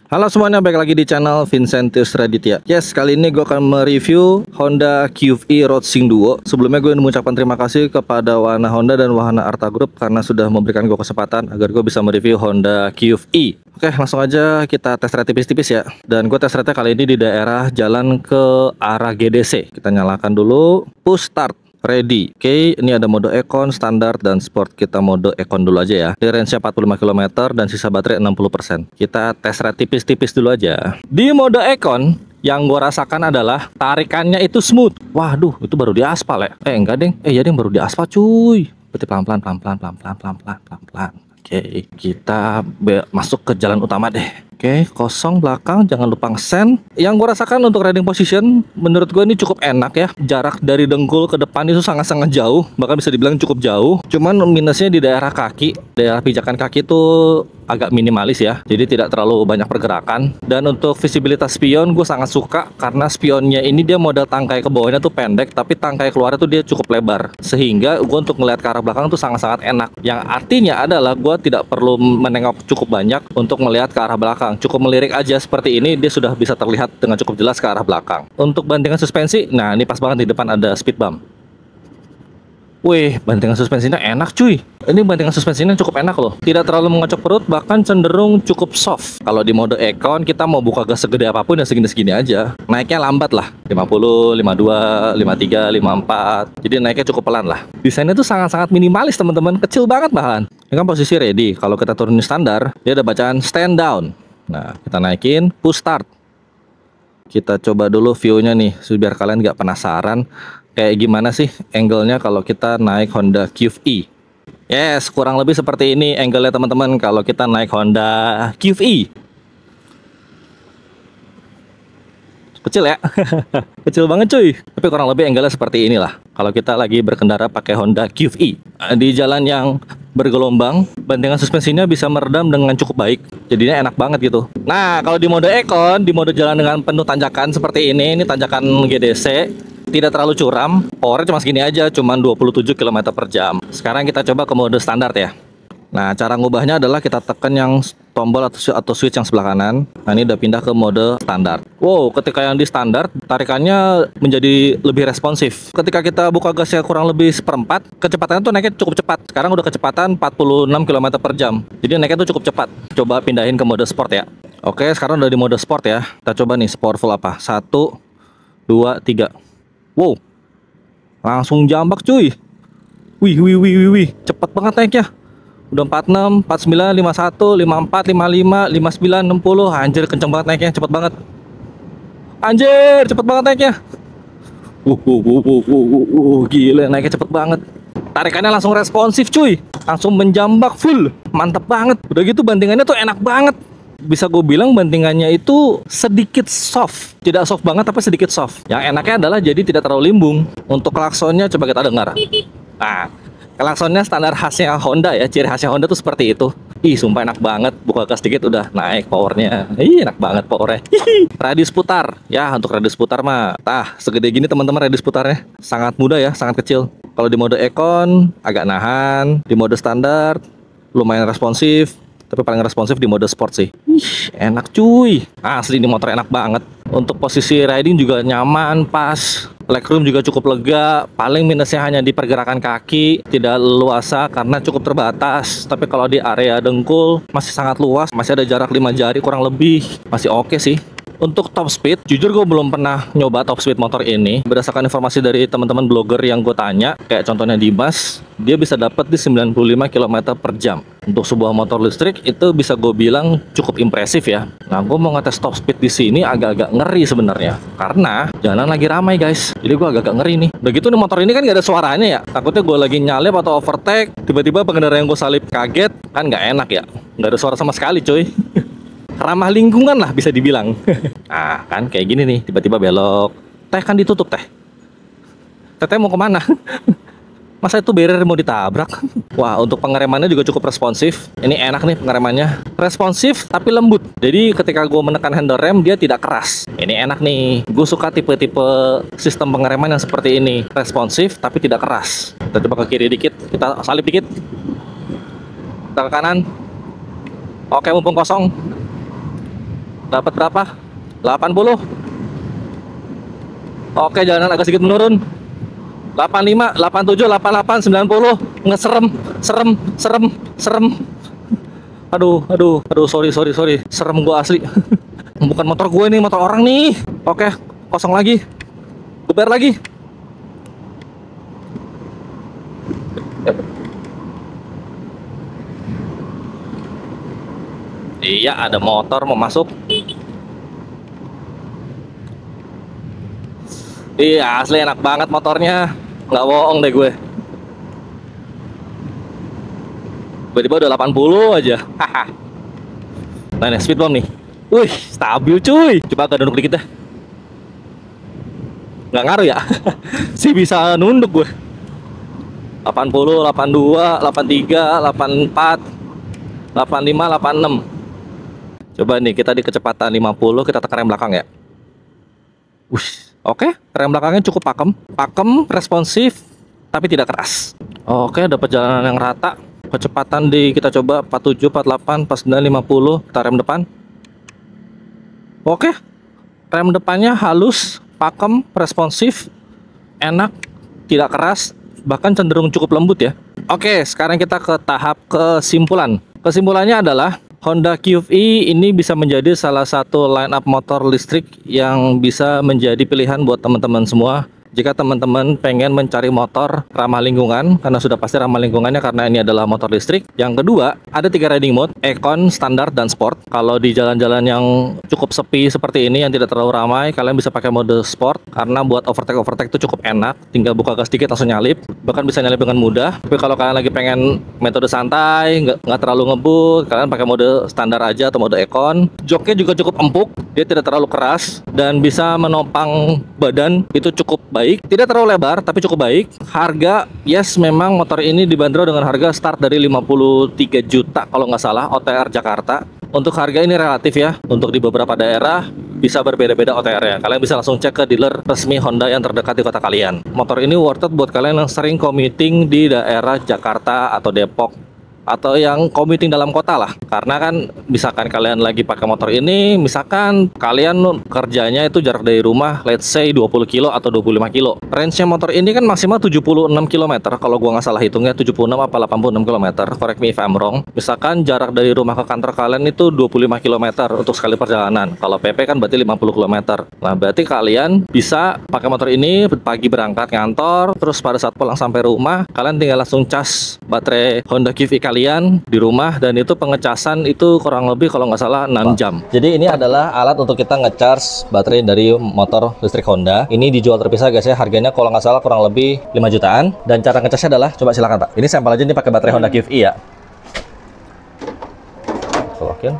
Halo semuanya, balik lagi di channel Vincentius Raditya. Yes, kali ini gue akan mereview Honda QFE Roadsing Duo. Sebelumnya gue ingin mengucapkan terima kasih kepada Wahana Honda dan Wahana Arta Group karena sudah memberikan gue kesempatan agar gue bisa mereview Honda QFE. Oke, langsung aja kita tes ride tipis-tipis ya. Dan gue tes ride kali ini di daerah jalan ke arah GDC. Kita nyalakan dulu, push start. Ready. Oke, ini ada mode Econ, standar, dan sport. Kita mode Econ dulu aja ya. Di range-nya 45 km dan sisa baterai 60%. Kita tes ride tipis-tipis dulu aja. Di mode Econ, yang gue rasakan adalah tarikannya itu smooth. Waduh, itu baru di aspal ya? Enggak deng. Ya deng, baru di aspal cuy. Berarti pelan-pelan. Oke, kita masuk ke jalan utama deh. Oke, kosong belakang, jangan lupa ngesen. Yang gue rasakan untuk riding position, menurut gue ini cukup enak ya. Jarak dari dengkul ke depan itu sangat-sangat jauh, bahkan bisa dibilang cukup jauh. Cuman minusnya di daerah kaki, daerah pijakan kaki itu agak minimalis ya. Jadi tidak terlalu banyak pergerakan. Dan untuk visibilitas spion, gue sangat suka karena spionnya ini dia model tangkai ke bawahnya tuh pendek, tapi tangkai keluarnya tuh dia cukup lebar. Sehingga gue untuk melihat ke arah belakang tuh sangat-sangat enak. Yang artinya adalah gue tidak perlu menengok cukup banyak untuk melihat ke arah belakang. Cukup melirik aja seperti ini, dia sudah bisa terlihat dengan cukup jelas ke arah belakang. Untuk bantingan suspensi, nah ini pas banget di depan ada speed bump. Wih, bantingan suspensinya enak cuy. Ini bantingan suspensinya cukup enak loh. Tidak terlalu mengocok perut, bahkan cenderung cukup soft. Kalau di mode Econ, kita mau buka gas segede apapun ya segini-segini aja. Naiknya lambat lah, 50, 52, 53, 54. Jadi naiknya cukup pelan lah. Desainnya tuh sangat-sangat minimalis teman-teman, kecil banget bahkan. Ini kan posisi ready. Kalau kita turunin standar, dia ada bacaan stand down. Nah, kita naikin, push start. Kita coba dulu view-nya nih, biar kalian nggak penasaran kayak gimana sih angle-nya kalau kita naik Honda QFE. Yes, kurang lebih seperti ini angle-nya teman-teman kalau kita naik Honda QFE. Kecil ya. Kecil banget cuy. Tapi kurang lebih angle-nya seperti inilah kalau kita lagi berkendara pakai Honda QFE. Di jalan yang bergelombang, bantingan suspensinya bisa meredam dengan cukup baik. Jadinya enak banget gitu. Nah, kalau di mode Econ, di mode jalan dengan penuh tanjakan seperti ini tanjakan GDC, tidak terlalu curam, powernya cuma segini aja, cuma 27 km per jam. Sekarang kita coba ke mode standar ya. Nah, cara ngubahnya adalah kita tekan yang tombol atau switch yang sebelah kanan. Nah, ini udah pindah ke mode standar. Wow, ketika yang di standar, tarikannya menjadi lebih responsif. Ketika kita buka gasnya kurang lebih seperempat, kecepatannya tuh naiknya cukup cepat. Sekarang udah kecepatan 46 km per jam. Jadi naiknya tuh cukup cepat. Coba pindahin ke mode sport ya. Oke, sekarang udah di mode sport ya. Kita coba nih, powerful apa? 1, 2, 3. Wow, langsung jambak cuy. Wih, cepet banget naiknya. Udah 46, 49, 51, 54, 55, 59, 60. Anjir, kenceng banget naiknya, cepet banget. Anjir, cepet banget naiknya. Gila, naiknya cepet banget. Tarikannya langsung responsif cuy. Langsung menjambak full. Mantep banget. Udah gitu bantingannya tuh enak banget. Bisa gue bilang bantingannya itu sedikit soft. Tidak soft banget tapi sedikit soft. Yang enaknya adalah jadi tidak terlalu limbung. Untuk klaksonnya coba kita dengar. Nah, klaksonnya standar khasnya Honda ya. Ciri khasnya Honda tuh seperti itu. Ih, sumpah enak banget. Buka gas dikit udah naik powernya. Ih, enak banget powernya. Radius putar. Ya, untuk radius putar mah segede gini teman-teman radius putarnya. Sangat mudah ya, sangat kecil. Kalau di mode Econ agak nahan. Di mode standar lumayan responsif. Tapi paling responsif di mode sport sih. Ih, enak cuy. Asli ini motor enak banget. Untuk posisi riding juga nyaman, pas. Legroom juga cukup lega. Paling minusnya hanya di pergerakan kaki, tidak leluasa karena cukup terbatas. Tapi kalau di area dengkul masih sangat luas. Masih ada jarak 5 jari kurang lebih. Masih oke sih. Untuk top speed, jujur gue belum pernah nyoba top speed motor ini. Berdasarkan informasi dari teman-teman blogger yang gue tanya, kayak contohnya Dimas, dia bisa dapat di 95 km per jam. Untuk sebuah motor listrik itu bisa gue bilang cukup impresif ya. Nah, gue mau ngetes top speed di sini agak-agak ngeri sebenarnya, karena jalan lagi ramai guys. Jadi gue agak-agak ngeri nih. Begitu nih motor ini kan gak ada suaranya ya. Takutnya gue lagi nyalip atau overtake, tiba-tiba pengendara yang gue salip kaget, kan nggak enak ya. Nggak ada suara sama sekali cuy. Ramah lingkungan lah bisa dibilang. Nah kan kayak gini nih, tiba-tiba belok. Teh kan ditutup teh. Teteh mau kemana? Masa itu barrier mau ditabrak? Wah, untuk pengeremannya juga cukup responsif. Ini enak nih pengeremannya. Responsif tapi lembut. Jadi ketika gue menekan handle rem dia tidak keras. Ini enak nih. Gue suka tipe-tipe sistem pengereman yang seperti ini. Responsif tapi tidak keras. Kita coba ke kiri dikit. Kita salip dikit. Kita ke kanan. Oke, mumpung kosong. Dapat berapa? 80. Oke, jalanan agak sedikit menurun. 85, 87, 88, 90. Nggak serem, serem, serem, serem. Aduh, aduh, aduh, sorry. Serem gua asli. Bukan motor gue nih, motor orang nih. Oke, kosong lagi. Geber lagi. Iya, ada motor mau masuk. Iya, asli enak banget motornya. Nggak bohong deh gue. Tiba-tiba udah 80 aja. Haha. Nah, nih, speed bump nih. Wih, stabil cuy. Coba agak nunduk dikit dah. Nggak ngaruh ya. Sih bisa nunduk gue. 80, 82, 83, 84, 85, 86. Coba nih, kita di kecepatan 50, kita tekan rem belakang ya. Wih, oke, rem belakangnya cukup pakem, responsif, tapi tidak keras. Oke, dapat jalanan yang rata. Kecepatan kita coba 47, 48, 49, 50. Kita rem depan. Oke, rem depannya halus, pakem, responsif, enak, tidak keras, bahkan cenderung cukup lembut ya. Oke, sekarang kita ke tahap kesimpulan. Kesimpulannya adalah Honda QV ini bisa menjadi salah satu line up motor listrik yang bisa menjadi pilihan buat teman-teman semua. Jika teman-teman pengen mencari motor ramah lingkungan, karena sudah pasti ramah lingkungannya karena ini adalah motor listrik. Yang kedua, ada 3 riding mode, Econ, Standard, dan Sport. Kalau di jalan-jalan yang cukup sepi seperti ini, yang tidak terlalu ramai, kalian bisa pakai mode Sport. Karena buat overtake itu cukup enak, tinggal buka gas dikit langsung nyalip. Bahkan bisa nyalip dengan mudah. Tapi kalau kalian lagi pengen metode santai, nggak terlalu ngebut, kalian pakai mode Standar aja atau mode Econ. Joknya juga cukup empuk, dia tidak terlalu keras, dan bisa menopang badan, itu cukup baik, tidak terlalu lebar tapi cukup baik. Harga, yes, memang motor ini dibanderol dengan harga start dari 53 juta kalau nggak salah, OTR Jakarta. Untuk harga ini relatif ya, untuk di beberapa daerah bisa berbeda-beda OTR-nya. Kalian bisa langsung cek ke dealer resmi Honda yang terdekat di kota kalian. Motor ini worth it buat kalian yang sering commuting di daerah Jakarta atau Depok, atau yang commuting dalam kota lah. Karena kan misalkan kalian lagi pakai motor ini, misalkan kalian kerjanya itu jarak dari rumah let's say 20 kilo atau 25 kilo. Range-nya motor ini kan maksimal 76 km, kalau gua nggak salah hitungnya 76 apa 86 km, correct me if I'm wrong. Misalkan jarak dari rumah ke kantor kalian itu 25 km untuk sekali perjalanan. Kalau PP kan berarti 50 km. Nah, berarti kalian bisa pakai motor ini pagi berangkat kantor, terus pada saat pulang sampai rumah, kalian tinggal langsung cas baterai Honda QV kalian di rumah, dan itu pengecasan itu kurang lebih kalau nggak salah 6 jam. Jadi ini adalah alat untuk kita ngecharge baterai dari motor listrik Honda. Ini dijual terpisah guys ya, harganya kalau nggak salah kurang lebih 5 jutaan. Dan cara ngecasnya adalah, coba silakan Pak. Ini sampel aja nih pakai baterai Honda QV ya. Colokin.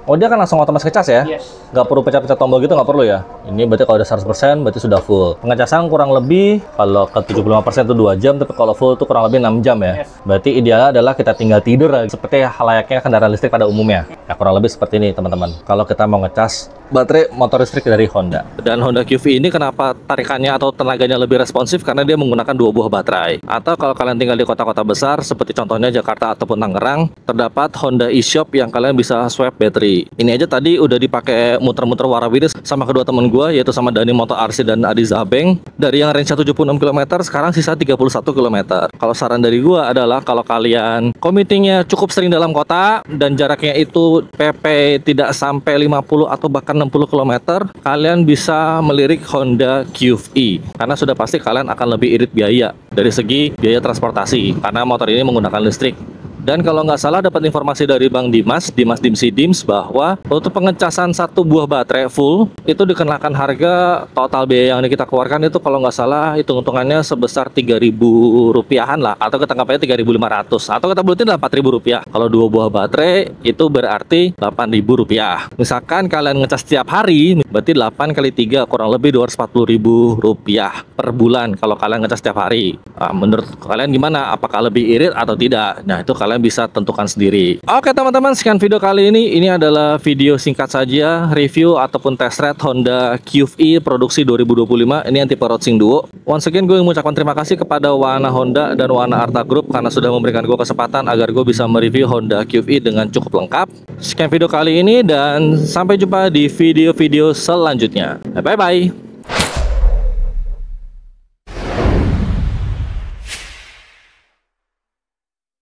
Oh, dia kan langsung otomatis ngecas ya? Yes. Nggak perlu pencet-pencet tombol gitu, nggak perlu ya? Ini berarti kalau udah 100% berarti sudah full. Pengecasan kurang lebih, kalau ke 75% itu 2 jam, tapi kalau full itu kurang lebih 6 jam ya? Yes. Berarti ideal adalah kita tinggal tidur seperti layaknya kendaraan listrik pada umumnya. Ya, kurang lebih seperti ini teman-teman. Kalau kita mau ngecas baterai motor listrik dari Honda. Dan Honda QV ini kenapa tarikannya atau tenaganya lebih responsif? Karena dia menggunakan 2 buah baterai. Atau kalau kalian tinggal di kota-kota besar, seperti contohnya Jakarta ataupun Tangerang, terdapat Honda eShop yang kalian bisa swap baterai. Ini aja tadi udah dipakai muter-muter warawiri sama kedua temen gue, yaitu sama Dani Moto RC dan Adi Zabeng. Dari yang range 76 km, sekarang sisa 31 km. Kalau saran dari gue adalah, kalau kalian commutingnya cukup sering dalam kota dan jaraknya itu PP tidak sampai 50 atau bahkan 60 km, kalian bisa melirik Honda QV. Karena sudah pasti kalian akan lebih irit biaya dari segi biaya transportasi, karena motor ini menggunakan listrik. Dan kalau nggak salah dapat informasi dari Bang Dimas Dimsi Dims, bahwa untuk pengecasan 1 buah baterai full itu dikenakan harga total biaya yang kita keluarkan itu kalau nggak salah hitung-hitungannya sebesar 3.000 rupiahan lah, atau kita anggap aja 3.500, atau kita bulatin lah 4.000 rupiah. Kalau 2 buah baterai itu berarti 8.000 rupiah. Misalkan kalian ngecas setiap hari, berarti 8 kali 3 kurang lebih 240.000 rupiah per bulan kalau kalian ngecas setiap hari. Nah, menurut kalian gimana? Apakah lebih irit atau tidak? Nah, itu kalian kalian bisa tentukan sendiri. Oke teman-teman, sekian video kali ini. Ini adalah video singkat saja review ataupun test ride Honda QV produksi 2025. Ini anti rotsing duo. Once again gue mengucapkan terima kasih kepada Wana Honda dan Wana Arta Group karena sudah memberikan gue kesempatan agar gue bisa mereview Honda QV dengan cukup lengkap. Sekian video kali ini dan sampai jumpa di video-video selanjutnya. Bye bye.